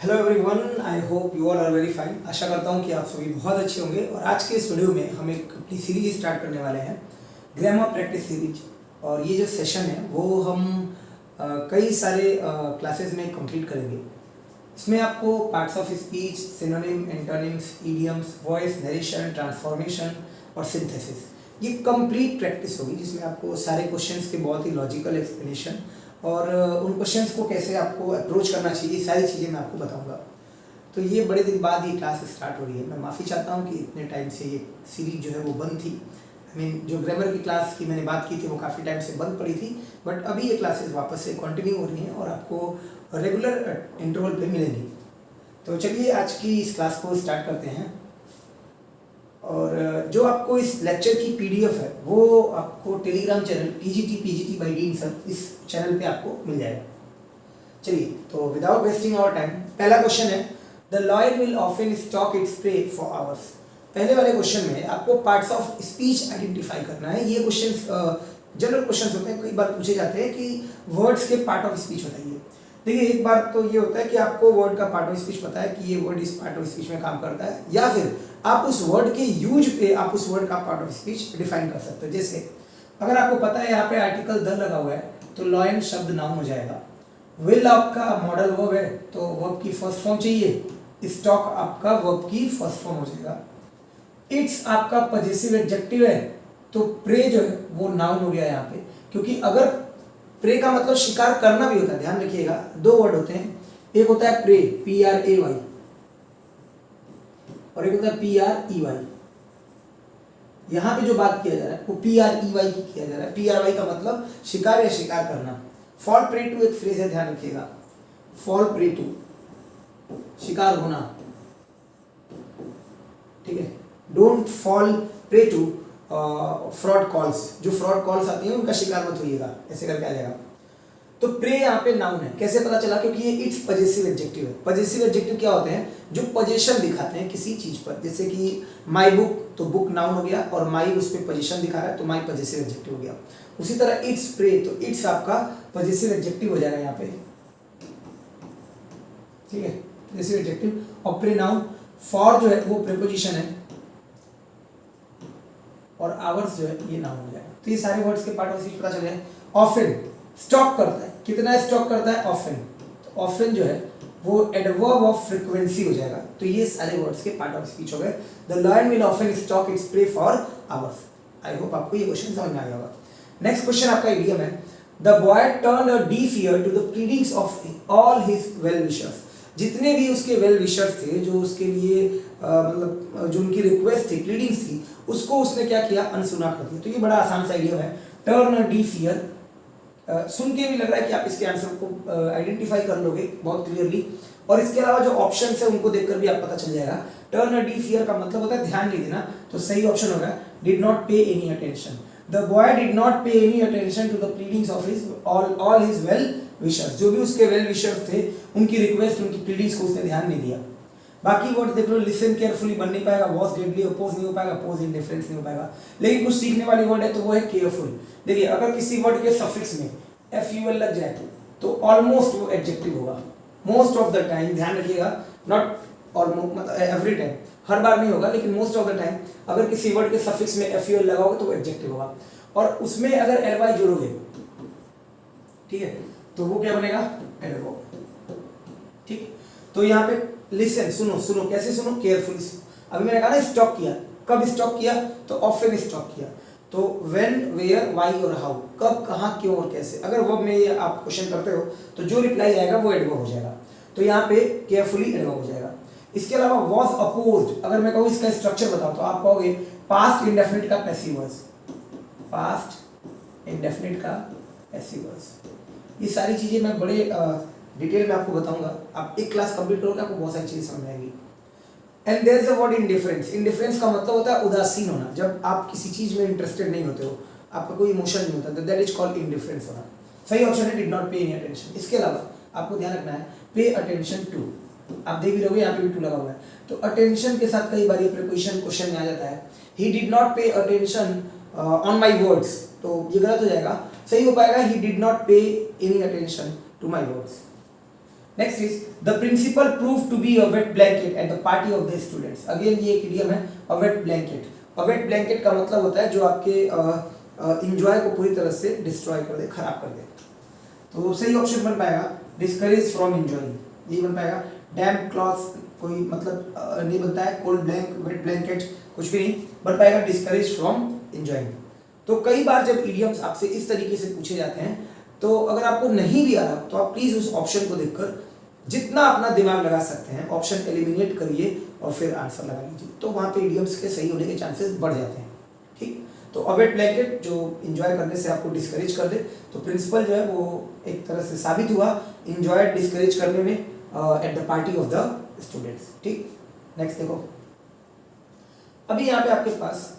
Hello everyone, I hope you all are very fine. आशा करता हूँ कि आप सभी बहुत अच्छे होंगे। और आज के इस वीडियो में हम एक अपनी सीरीज स्टार्ट करने वाले हैं, ग्रामर प्रैक्टिस सीरीज। और ये जो सेशन है वो हम कई सारे क्लासेस में कंप्लीट करेंगे। इसमें आपको parts of speech, synonym, antonyms, idioms, voice, narration, transformation और सिंथेसिस, ये कंप्लीट प्रैक्टिस होगी, जिसमें आपको सारे क्वेश्चंस के बहुत ही लॉजिकल एक्सप्लेनेशन और उन क्वेश्चंस को कैसे आपको अप्रोच करना चाहिए, सारी चीज़ें मैं आपको बताऊंगा। तो ये बड़े दिन बाद ये क्लास स्टार्ट हो रही है। मैं माफ़ी चाहता हूँ कि इतने टाइम से ये सीरीज जो है वो बंद थी। जो ग्रामर की क्लास की मैंने बात की थी वो काफ़ी टाइम से बंद पड़ी थी, बट अभी ये क्लासेस वापस से कंटिन्यू हो रही हैं और आपको रेगुलर इंटरवल पे मिलेंगी। तो चलिए आज की इस क्लास को स्टार्ट करते हैं। और जो आपको इस लेक्चर की पीडीएफ है वो आपको Telegram channel PGT by Dean sir, इस चैनल पे आपको मिल जाएगा। चलिए, तो विदाउट वेस्टिंग आवर टाइम, पहला क्वेश्चन है, the lion will often stalk its prey for hours. पहले वाले क्वेश्चन में आपको पार्ट्स ऑफ स्पीच आइडेंटिफाई करना है। ये क्वेश्चन जनरल क्वेश्चन होते हैं, कई बार पूछे जाते हैं कि वर्ड्स के पार्ट ऑफ स्पीच बताइए। देखिए, एक बार तो ये होता है कि आपको वर्ड का पार्ट ऑफ स्पीच पता है कि ये वर्ड इस पार्ट ऑफ स्पीच में काम करता है, या फिर आप उस वर्ड के यूज पे आप उस वर्ड का पार्ट ऑफ स्पीच डिफाइन कर सकते हो। जैसे अगर आपको पता है यहाँ पे आर्टिकल द लगा हुआ है तो लॉयन शब्द नाउन हो जाएगा। विल आपका मॉडल वर्ब है तो वर्ब की फर्स्ट फॉर्म चाहिए। स्टॉक आपका वर्ब की फर्स्ट फॉर्म हो जाएगा। इट्स आपका पजेसिव एडजेक्टिव है तो प्रे जो है वो नाउन हो गया यहाँ पे, क्योंकि अगर प्रे का मतलब शिकार करना भी होता है। ध्यान रखिएगा, दो वर्ड होते हैं, एक होता है प्रे PRAY और एक होता है PREY। यहां पे जो बात किया जा रहा है वो PREY की किया जा रहा है। PRY का मतलब शिकार या शिकार करना। फॉल प्रे टू एक फ्रेज है, ध्यान रखिएगा, फॉल प्रे टू शिकार होना, ठीक है। Don't fall prey to fraud calls, जो फ्रॉड कॉल्स आती हैं उनका शिकार मत होइएगा, ऐसे करके आ जाएगा। तो प्रे यहाँ पे नाउन है। कैसे पता चला? क्योंकि ये इट्स पजेसिव एडजेक्टिव है। पजेसिव एडजेक्टिव क्या होते हैं? जो पोजीशन दिखाते हैं किसी चीज पर। जैसे कि माई बुक, तो बुक नाउन हो गया और माई उस पर पोजीशन दिखा रहा है तो माई पजेसिव एडजेक्टिव हो गया। उसी तरह इट्स प्रे, तो इट्स आपका पजेसिव एडजेक्टिव हो जाएगा यहाँ पे, ठीक है, पजेसिव एडजेक्टिव। और प्रे नाउन, फॉर जो है वो प्रीपोजिशन है और आवर्स जो है ये नाउन हो जाएगा। तो ये सारे वर्ड्स के पार्ट ऑफ स्पीच पता चले हैं। ऑफन स्टॉक करता है, कितना स्टॉक करता है? ऑफन। तो ऑफन जो है वो एडवर्ब ऑफ फ्रीक्वेंसी हो जाएगा। तो ये सारे वर्ड्स के पार्ट ऑफ स्पीच हो गए। The lion will often stalk its prey for hours. I hope आपको ये क्वेश्चन समझ में आ गया होगा। नेक्स्ट क्वेश्चन आपका इडियम है, the boy turned a deaf ear to the pleadings of all his well wishers. जितने भी उसके वेल विशर्स थे, जो उसके लिए मतलब जो उनकी रिक्वेस्ट थी, प्लीडिंग्स थी, उसको उसने क्या किया? अनसुना कर दिया। तो ये बड़ा आसान सा इडियम है, टर्न अ डीफ ईयर। सुन के भी लग रहा है कि आप इसके आंसर को आइडेंटिफाई कर लोगे बहुत क्लियरली। और इसके अलावा जो ऑप्शंस है उनको देखकर भी आप पता चल जाएगा। टर्न अ डीफ ईयर का मतलब होता है ध्यान नहीं देना, तो सही ऑप्शन होगा did not pay any attention. The boy did not pay any attention to the pleadings of his all his well wishers. जो भी उसके वेल विशर्स थे, उनकी रिक्वेस्ट, उनकी प्लीडिंग्स को उसने ध्यान नहीं दिया। बाकी वर्ड देख लो, लिसन केयरफुली बन नहीं पाएगा, वॉच डेडली अपोज नहीं हो पाएगा, पोज इंडिफरेंस नहीं हो पाएगा। लेकिन कुछ सीखने वाली वर्ड है तो वो है केयरफुल। देखिए, अगर किसी वर्ड के सफिक्स में FUL लग जाए तो ऑलमोस्ट वो एडजेक्टिव होगा। मोस्ट ऑफ द टाइम, ध्यान रखिएगा, नॉट ऑलमोस्ट मतलब एवरी टाइम, हर बार नहीं होगा, लेकिन मोस्ट ऑफ द टाइम अगर किसी वर्ड के सफिक्स में FUL लगा होगा तो वो एडजेक्टिव होगा। और उसमें अगर LY जोड़ोगे, ठीक है, तो वो क्या बनेगा? एडवर्ब। ठीक, तो यहाँ पे लिसन, सुनो, कैसे सुनो? केयरफुली। अभी मैंने कहा ना स्टॉक किया, कब स्टॉक किया? तो ऑफन स्टॉक किया। तो व्हेन, वेयर, व्हाई और हाउ, कब, कहाँ, क्यों और कैसे। अगर वर्ब में ये आप क्वेश्चन करते हो तो जो रिप्लाई आएगा वो एडवर्ब हो जाएगा। तो यहाँ पे केयरफुली एडवर्ब हो जाएगा। इसके अलावा वॉज अपोज्ड, अगर मैं कहूँ इसका स्ट्रक्चर बताओ तो आप कहोगे पास्ट इंडेफिनिट का पैसिव वॉइस, पास्ट इंडेफिनिट का पैसिव वॉइस। ये सारी चीजें मैं बड़े डिटेल में आपको बताऊंगा। आप एक क्लास कंप्लीट करोगे, आपको बहुत सारी चीजें समझ आएंगी। And there is a word indifference. Indifference का मतलब होता है उदासीन होना। जब आप किसी चीज में इंटरेस्टेड नहीं होते हो, आपका कोई इमोशन नहीं होता, दैट इज कॉल्ड इंडिफरेंस होना। सही ऑप्शन है did not pay any attention. इसके अलावा आपको ध्यान रखना है पे अटेंशन टू। आप देख भी रहोगे यहाँ पे भी टू लगा हुआ है, तो अटेंशन के साथ कई बार ये प्रीपोजिशन क्वेश्चन में आ जाता है। He did not pay attention on my words, तो ये गलत हो जाएगा। सही हो पाएगा he did not pay any attention to my words. Next is the principal prove to be a wet blanket at the party of the students. Again ये एक इडियम है, a wet blanket. A wet blanket का मतलब होता है जो आपके enjoy को पूरी तरह से डिस्ट्रॉय कर दे, खराब कर दे। तो सही ऑप्शन बन पाएगा डिस्करेज फ्रॉम एंजॉइंग, ये बन पाएगा। डैम्प क्लॉथ्स कोई मतलब नहीं बनता है, कोल्ड ब्लैंक, वेट ब्लैंकेट कुछ भी नहीं बन पाएगा, डिस्करेज फ्रॉम एंजॉइंग। तो कई बार जब इडियम्स आपसे इस तरीके से पूछे जाते हैं तो अगर आपको नहीं भी आ रहा तो आप प्लीज उस ऑप्शन को देखकर जितना अपना दिमाग लगा सकते हैं ऑप्शन एलिमिनेट करिए और फिर आंसर लगा लीजिए, तो वहां पे इडियम्स के सही होने के चांसेस बढ़ जाते हैं। ठीक, तो अ वेट ब्लैंकेट जो एंजॉय करने से आपको डिस्करेज कर दे, तो प्रिंसिपल जो है वो एक तरह से साबित हुआ एंजॉय डिस्करेज करने में eight the party of the students. ठीक, नेक्स्ट देखो, अभी यहाँ पे आपके पास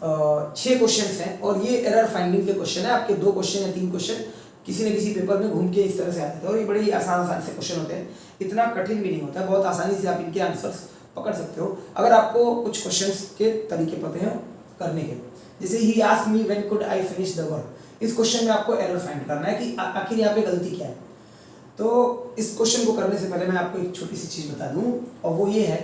6 क्वेश्चंस हैं और ये एरर फाइंडिंग के क्वेश्चन है। आपके 2 क्वेश्चन या 3 क्वेश्चन किसी न किसी पेपर में घूम के इस तरह से आते हैं और ये बड़े ही आसान से क्वेश्चन होते हैं, इतना कठिन भी नहीं होता है, बहुत आसानी से आप इनके आंसर्स पकड़ सकते हो अगर आपको कुछ क्वेश्चंस के तरीके पते हैं करने के। जैसे he asked me when could I finish the work, इस क्वेश्चन में आपको एरर फाइंड करना है कि आखिर यहाँ पे गलती क्या है। तो इस क्वेश्चन को करने से पहले मैं आपको एक छोटी सी चीज बता दूं और वो ये है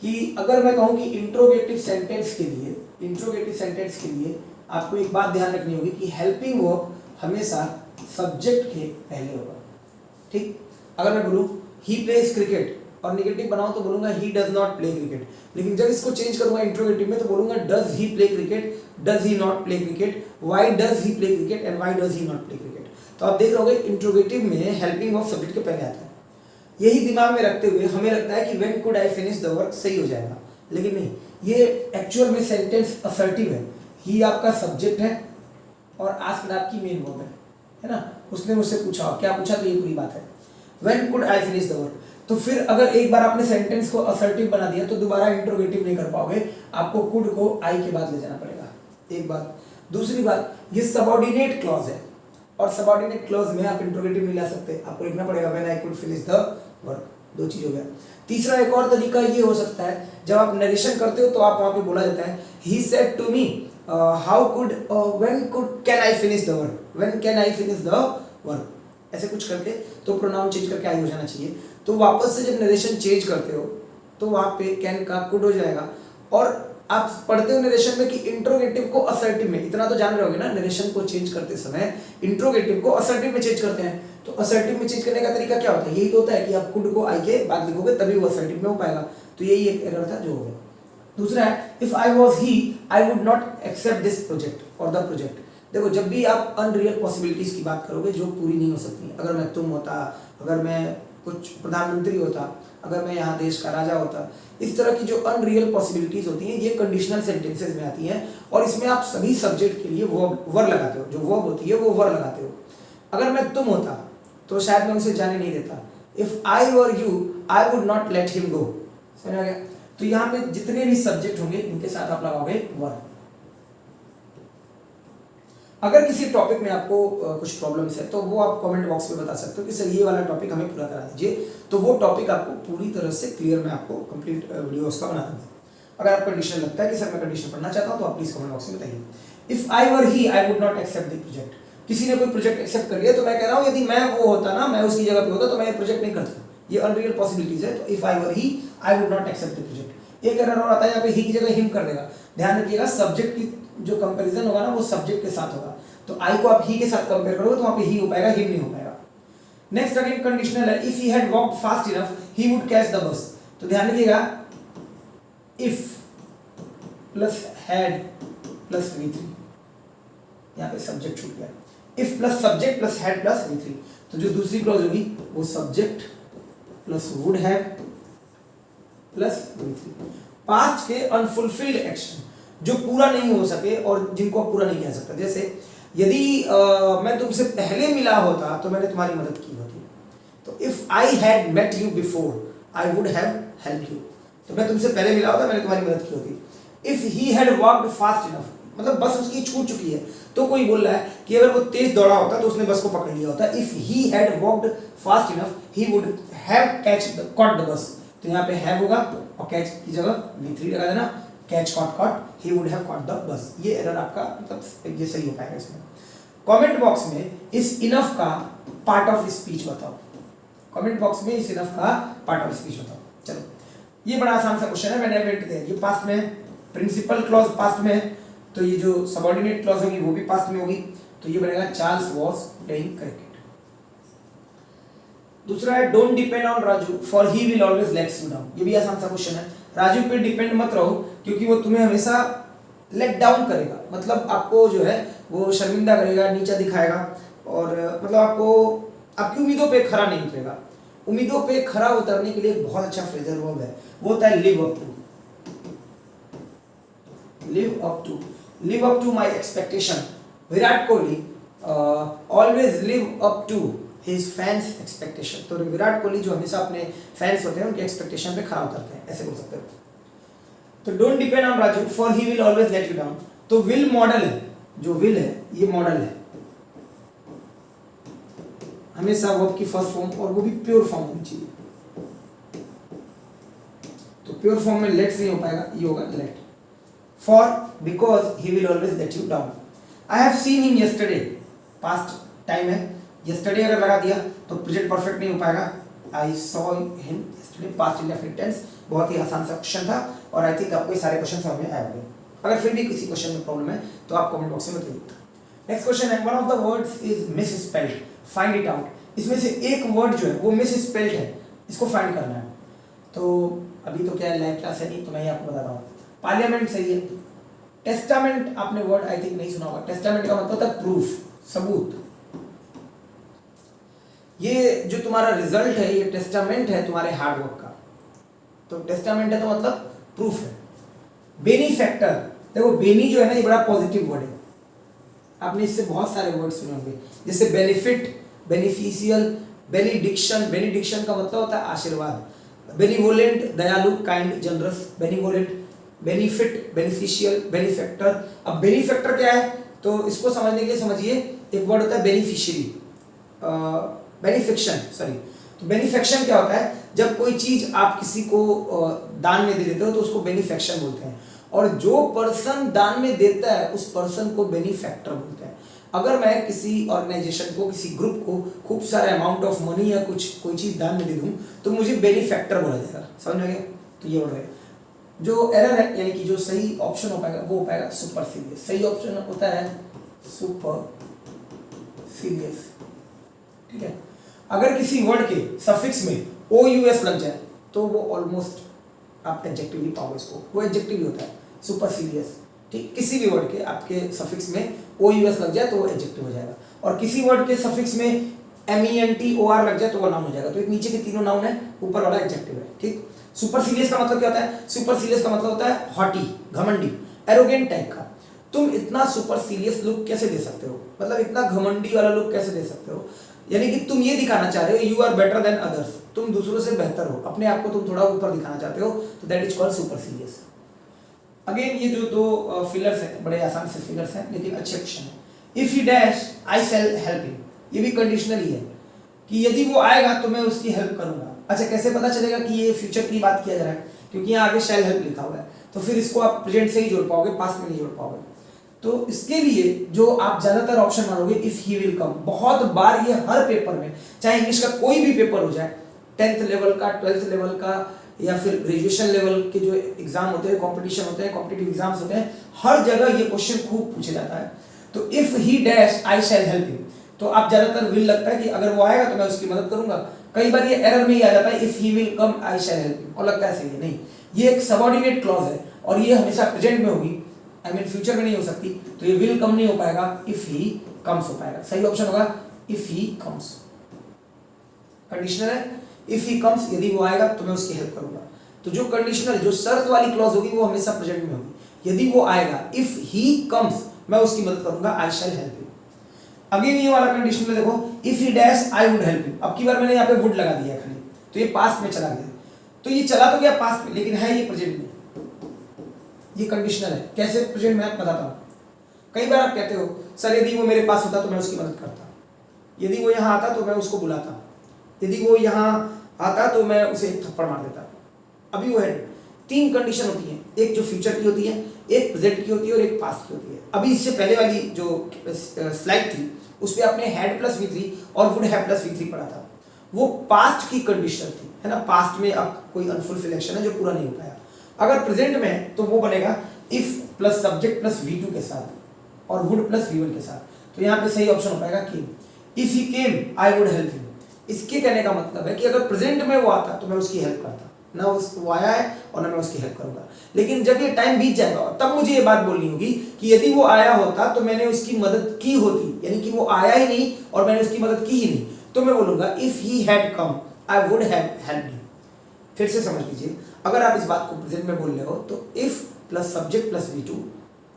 कि अगर मैं कहूँ कि इंट्रोगेटिव सेंटेंस के लिए आपको एक बात ध्यान रखनी होगी कि हेल्पिंग वर्ब हमेशा सब्जेक्ट के पहले होगा। ठीक, अगर मैं बोलूँ ही प्लेज क्रिकेट और नेगेटिव बनाऊं तो बोलूंगा he does not play cricket, लेकिन जब इसको चेंज करूंगा इंट्रोगेटिव में तो बोलूंगा does he play cricket, does he not play cricket, why does he play cricket and why does he not play cricket. तो आप देख रहे हो इंट्रोगेटिव में हेल्पिंग वर्ब सब्जेक्ट के पहले आता है। यही दिमाग में रखते हुए हमें लगता है कि when could I finish the work सही हो जाएगा, लेकिन नहीं, ये एक्चुअल में सेंटेंस असर्टिव है। ही आपका सब्जेक्ट है और आस्क्ड आपकी मेन वर्ब है ना। उसने मुझसे पूछा, क्या पूछा, तो ये पूरी बात है when could I finish the work. तो फिर अगर एक बार आपने सेंटेंस को असर्टिव बना दिया तो दोबारा इंट्रोगेटिव नहीं कर पाओगे, आपको कुड को आई के बाद ले जाना पड़ेगा, एक बात। दूसरी बात, ये सबऑर्डिनेट क्लॉज है और सबऑर्डिनेट क्लॉज में आप इंट्रोगेटिव नहीं ला सकते, आपको लिखना पड़ेगा when I could finish the work. 2 चीज हो गया। तीसरा एक और तरीका ये हो सकता है, जब आप नरेशन करते हो तो आप वहां पे बोला जाता है he said to me how could when could can I finish the work, when can I finish the work, ऐसे कुछ करके तो प्रोनाउन चेंज करके आई हो जाना चाहिए। तो वापस से जब नरेशन चेंज करते हो तो वहां पे कैन का कुड हो जाएगा। और आप पढ़ते हो नरेशन में कि इंट्रोगेटिव को असर्टिव में, इतना तो जान रहे होगे ना, नरेशन को चेंज करते समय इंट्रोगेटिव को असर्टिव में चेंज करते हैं। तो असर्टिव में चेंज करने का तरीका क्या होता है, यही तो होता है कि आप कुड को आई के बाद लिखोगे तभी वो असर्टिव में हो पाएगा। तो यही एक एरर था जो हो गया। दूसरा है if I was he I would not accept this project और द प्रोजेक्ट। देखो, जब भी आप अनरियल पॉसिबिलिटीज की बात करोगे जो पूरी नहीं हो सकती, अगर मैं तुम होता, अगर मैं कुछ प्रधानमंत्री होता, अगर मैं यहाँ देश का राजा होता, इस तरह की जो अनरियल पॉसिबिलिटीज होती हैं ये कंडीशनल सेंटेंसेस में आती हैं और इसमें आप सभी सब्जेक्ट के लिए वर लगाते हो, जो वर्ब होती है वो वर लगाते हो। अगर मैं तुम होता तो शायद मैं उसे जाने नहीं देता। If I were you I would not let him go. समझ आ गया? तो यहाँ पे जितने भी सब्जेक्ट होंगे इनके साथ आप लगाओगे वर। अगर किसी टॉपिक में आपको कुछ प्रॉब्लम्स है तो वो आप कमेंट बॉक्स में बता सकते हो कि सर ये वाला टॉपिक हमें पूरा करा दीजिए, तो वो टॉपिक आपको पूरी तरह से क्लियर मैं आपको कंप्लीट वीडियो उसका बना दूंगा। अगर आपको कंडीशन लगता है कि सर मैं कंडीशन पढ़ना चाहता हूँ तो आप प्लीज कमेंट बॉक्स में बताइए। If I were he I would not accept the project. किसी ने कोई प्रोजेक्ट एक्सेप्ट कर लिया तो मैं कह रहा हूँ यदि मैं वो होता ना, मैं उसकी जगह पे होता तो मैं ये प्रोजेक्ट नहीं करता। ये अनरियल पॉसिबिलिटीज है। तो if I were he I would not accept the project. एक एरर और आता है यहाँ पे ही की जगह हिम कर देगा। ध्यान रखिएगा सब्जेक्ट की जो कंपैरिजन होगा ना वो सब्जेक्ट के साथ होगा। तो आई को आप ही के साथ कंपेयर करोगे तो वहां पे ही हो पाएगा, हिम नहीं हो पाएगा। नेक्स्ट अगेन कंडीशनल है, if he had walked fast enough he would catch the bus. तो ध्यान रखिएगा if plus had plus V3, यहाँ पे सब्जेक्ट छूट गया। If plus subject plus had plus V3, तो जो दूसरी क्लॉज होगी वो subject plus would have plus V3। Past के अनफुलफिल्ड एक्शन जो पूरा नहीं हो सके और जिनको आप पूरा नहीं कह सकते, जैसे यदि मैं तुमसे पहले मिला होता तो मैंने तुम्हारी मदद की होती। तो if I had met you before I would have help you. तो मैं तुमसे पहले मिला होता, मैंने तुम्हारी मदद की होती। If he had walked fast enough, मतलब बस उसकी छूट चुकी है तो कोई बोल रहा है कि अगर वो तेज दौड़ा होता तो उसने बस को पकड़ लिया होता। If he had walked fast enough he would have caught the बस। तो यहाँ पे हैव होगा और कैच की जगह V3 लगा देना, catch caught he would have caught the bus. ये एरर आपका मतलब ये सही हो पाएगा इसमें। कमेंट बॉक्स में इस इनफ का पार्ट ऑफ स्पीच बताओ। कमेंट बॉक्स में इस इनफ का पार्ट ऑफ स्पीच बताओ। चलो ये बड़ा आसान सा क्वेश्चन है, मैंने वेट दिया, ये पास्ट में है, प्रिंसिपल क्लॉज पास्ट में है, तो ये जो सबऑर्डिनेट क्लॉज होगी वो भी पास्ट में होगी, तो ये बनेगा चार्ल्स वॉज प्लेइंग क्रिकेट। दूसरा है don't depend on Raju for he will always let's you down. ये भी आसान सा क्वेश्चन है, राजू पे डिपेंड मत रहो क्योंकि वो तुम्हें हमेशा लेट डाउन करेगा, मतलब आपको जो है वो शर्मिंदा करेगा, नीचा दिखाएगा, और मतलब आपको आपकी उम्मीदों पे खरा नहीं उतरेगा। उम्मीदों पे खरा उतरने के लिए एक बहुत अच्छा फ्रेजल वर्ब है, वो होता है live up to. Live up to my expectation. Virat Kohli always live up to his fans expectation. तो विराट कोहली जो हमेशा अपने फैंस होते हैं उनके एक्सपेक्टेशन पे खरा उतरते हैं, ऐसे बोल सकते हो। तो don't depend on Raju for he will always let you down. तो विल मॉडल है, जो विल है ये मॉडल है, हमेशा वर्ब की फर्स्ट फॉर्म, और वो भी प्योर फॉर्म होनी चाहिए। तो प्योर फॉर्म में लेट्स नहीं हो पाएगा, ये होगा let. For because he will always let you down. I have seen him yesterday, past time है, यस्टरडे अगर लगा दिया तो प्रेजेंट परफेक्ट नहीं हो पाएगा। I saw him yesterday, past indefinite tense. बहुत ही आसान सा क्वेश्चन था और आई थिंक आपको ये सारे क्वेश्चन समझ में आए होंगे। अगर फिर भी किसी क्वेश्चन में प्रॉब्लम है तो आप कमेंट बॉक्स में बताइए। नेक्स्ट क्वेश्चन है one of the words is miss spelled, find it out. इसमें से एक वर्ड जो है वो मिस स्पेल्ड है, इसको फाइंड करना है। तो अभी तो क्या है, लाइव क्लास है नहीं, तो मैं ही आपको बताता हूँ। पार्लियामेंट सही है, टेस्टामेंट आपने वर्ड आई थिंक नहीं सुना होगा। टेस्टामेंट का मतलब होता है प्रूफ, सबूत। ये जो तुम्हारा रिजल्ट है ये टेस्टामेंट है तुम्हारे हार्डवर्क का, तो टेस्टामेंट है तो मतलब प्रूफ है। बेनीफैक्टर, देखो बेनी जो है ना ये बड़ा पॉजिटिव वर्ड है, आपने इससे बहुत सारे वर्ड सुने होंगे, जैसे बेनिफिट, बेनिफिशियल, बेनिडिक्शन। बेनिडिक्शन का मतलब होता है आशीर्वाद। बेनिवोलेंट, दयालु, kind, generous. Benevolent, benefit, beneficial, benefactor. अब बेनिफैक्टर क्या है, तो इसको समझने के लिए समझिए, एक वर्ड होता है बेनिफिशियरी, बेनिफिक्शन, सॉरी। तो बेनिफेक्शन क्या होता है, जब कोई चीज आप किसी को दान में दे देते हो तो उसको बेनिफेक्शन बोलते हैं, और जो पर्सन दान में देता है उस पर्सन को बेनिफैक्टर बोलते हैं। अगर मैं किसी ऑर्गेनाइजेशन को, किसी ग्रुप को खूब सारा अमाउंट ऑफ मनी या कोई चीज दान में दे दूं तो मुझे बेनिफैक्टर बोला जाएगा, समझ में गया। तो ये वर्ड है। जो एरर है, यानी कि जो सही ऑप्शन हो पाएगा वो हो पाएगा सुपरफिलियस। सही ऑप्शन होता है सुपरफिलियस, ठीक है। अगर किसी वर्ड के सफिक्स में OUS लग जाए तो वो ऑलमोस्ट आप एडजेक्टिव ही पाओगे इसको, वो एडजेक्टिव ही होता है सुपरसीरियस, ठीक। किसी भी वर्ड के आपके सफिक्स में OUS लग जाए तो वो एडजेक्टिव हो जाएगा, और किसी वर्ड के सफिक्स में MENTOR लग जाए तो वो नाउन हो जाएगा। तो एक नीचे के तीनों नाउन है, ऊपर वाला एडजेक्टिव है, ठीक। सुपरसीरियस का मतलब क्या होता है, सुपरसीरियस का मतलब होता है हॉटी, घमंडी, एरोगेंट टाइप का। तुम इतना सुपरसीरियस लुक कैसे दे सकते हो, मतलब इतना घमंडी वाला लुक कैसे दे सकते हो, यानी कि तुम ये दिखाना चाह रहे हो you are better than others, तुम दूसरों से बेहतर हो, अपने आप को तुम थोड़ा ऊपर दिखाना चाहते हो, तो दैट इज कॉल्ड सुपरसीरियस। अगेन ये जो दो फिलर्स हैं बड़े आसान से फिलर्स हैं लेकिन अच्छे क्वेश्चन है। If he dash I shell help him, ये भी कंडीशनल ही है कि यदि वो आएगा तो मैं उसकी हेल्प करूंगा। अच्छा, कैसे पता चलेगा कि ये फ्यूचर की बात किया जा रहा है, क्योंकि यहाँ आगे शैल हेल्प लिखा हुआ है, तो फिर इसको आप प्रेजेंट से ही जोड़ पाओगे, पास्ट में नहीं जोड़ पाओगे। तो इसके लिए जो आप ज्यादातर ऑप्शन मानोगे इफ ही विल कम, बहुत बार ये हर पेपर में, चाहे इंग्लिश का कोई भी पेपर हो जाए, 10th लेवल का, 12th लेवल का, या फिर ग्रेजुएशन लेवल के जो एग्जाम होते हैं, कंपटीशन होते हैं, कॉम्पिटिटिव एग्जाम्स होते हैं, हर जगह ये क्वेश्चन खूब पूछा जाता है। तो if he dash I shell help him, तो आप ज्यादातर विल लगता है कि अगर वो आएगा तो मैं उसकी मदद करूंगा। कई बार ये एरर में ही आ जाता है if he will come I shell help him, और लगता है सही है, नहीं, ये एक सबऑर्डिनेट क्लॉज है और ये हमेशा प्रेजेंट में होगी, आई मीन फ्यूचर में नहीं हो सकती, तो ये विल कम नहीं हो पाएगा, इफ ही कम्स हो पाएगा। सही ऑप्शन होगा इफ ही कम्स। कंडीशनल है, इफ ही कम्स, यदि वो आएगा तो मैं उसकी हेल्प करूंगा। तो जो कंडीशनल, जो शर्त वाली क्लॉज होगी वो हमेशा प्रेजेंट में होगी। यदि वो आएगा, इफ ही कम्स, मैं उसकी मदद करूंगा, आई शैल हेल्प हिम। अगेन ये वाला कंडीशनल देखो, if he dash I would help him. अब की बार मैंने यहाँ पे वुड लगा दिया खाली, तो ये पास्ट में चला गया, तो ये चला तो गया पास्ट में, लेकिन है ये प्रेजेंट में, ये कंडीशनल है। कैसे प्रेजेंट में, मैं बताता हूँ। कई बार आप कहते हो सर यदि वो मेरे पास होता तो मैं उसकी मदद करता, यदि वो यहाँ आता तो मैं उसको बुलाता, यदि वो यहाँ आता तो मैं उसे एक थप्पड़ मार देता। अभी वो है, तीन कंडीशन होती हैं, एक जो फ्यूचर की होती है, एक प्रेजेंट की होती है और एक पास्ट की होती है। अभी इससे पहले वाली जो स्लाइड थी उस पर आपने हैड प्लस V3 और वुड हैव प्लस V3 पढ़ा था, वो पास्ट की कंडीशन थी, है ना, पास्ट में अब कोई अनफुलफिल एक्शन है जो पूरा नहीं हो पाया। अगर प्रेजेंट में है तो वो बनेगा if plus subject plus V2 के साथ और वुड प्लस V1 के साथ। तो यहाँ पे सही ऑप्शन हो पाएगा came. If he came I would help him. इसके कहने का मतलब है कि अगर प्रेजेंट में वो आता तो मैं उसकी हेल्प करता, ना वो आया है और ना मैं उसकी हेल्प करूंगा। लेकिन जब ये टाइम बीत जाएगा तब मुझे ये बात बोलनी होगी कि यदि वो आया होता तो मैंने उसकी मदद की होती, यानी कि वो आया ही नहीं और मैंने उसकी मदद की ही नहीं, तो मैं बोलूंगा if he had come I would have helped him. फिर से समझ लीजिए, अगर आप इस बात को प्रेजेंट में बोल रहे हो तो if plus subject plus V2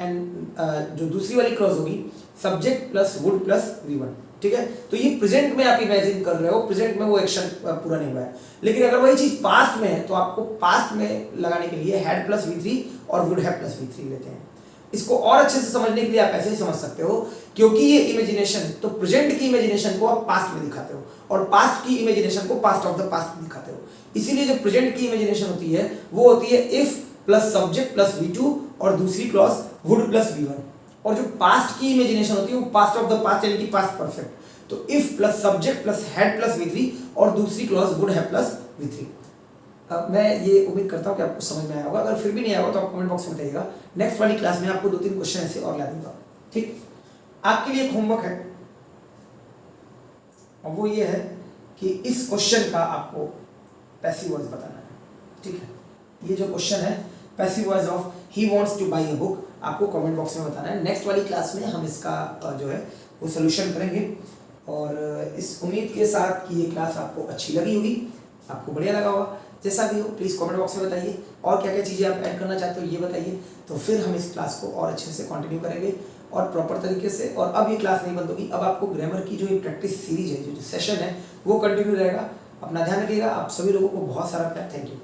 and जो दूसरी वाली क्लॉज होगी subject plus would plus V1, ठीक है। तो ये प्रेजेंट में आप इमेजिन कर रहे हो, प्रेजेंट में वो एक्शन पूरा नहीं हुआ है। लेकिन अगर वही चीज पास्ट में है तो आपको पास्ट में लगाने के लिए हैड प्लस V3 और वुड हैव प्लस V3 लेते हैं। इसको और अच्छे से समझने के लिए आप ऐसे ही समझ सकते हो, क्योंकि ये इमेजिनेशन है तो प्रेजेंट की इमेजिनेशन को आप पास्ट में दिखाते हो और पास्ट की इमेजिनेशन को पास्ट ऑफ द पास्ट में दिखाते हो। इसीलिए जो प्रेजेंट की इमेजिनेशन होती है वो होती है if plus subject plus V2 और दूसरी क्लॉज वुड प्लस V1, और जो पास्ट की इमेजिनेशन होती है वो पास्ट ऑफ द पास्ट यानी कि पास्ट परफेक्ट। तो if plus subject plus had plus V3 और दूसरी clause would have plus V3। मैं ये उम्मीद करता हूँ कि आपको समझ में आया होगा। अगर फिर भी नहीं आया होगा तो आप कमेंट बॉक्स में बताइएगा। नेक्स्ट वाली क्लास में आपको 2-3 क्वेश्चन ऐसे और ला दूंगा, ठीक। आपके लिए एक होमवर्क है और वो ये है कि इस क्वेश्चन का आपको पैसिव वॉइस बताना है, ठीक है। ये जो क्वेश्चन है passive voice of he wants two by a book, आपको कमेंट बॉक्स में बताना है। नेक्स्ट वाली क्लास में हम इसका जो है वो सोल्यूशन करेंगे, और इस उम्मीद के साथ कि ये क्लास आपको अच्छी लगी होगी, आपको बढ़िया लगा होगा। जैसा भी हो प्लीज़ कमेंट बॉक्स में बताइए, और क्या क्या चीज़ें आप ऐड करना चाहते हो ये बताइए, तो फिर हम इस क्लास को और अच्छे से कंटिन्यू करेंगे और प्रॉपर तरीके से। और अब ये क्लास नहीं बंद होगी, अब आपको ग्रामर की जो ये प्रैक्टिस सीरीज है, जो सेशन है वो कंटिन्यू रहेगा। अपना ध्यान रखिएगा। आप सभी लोगों को बहुत सारा प्यार। Thank you.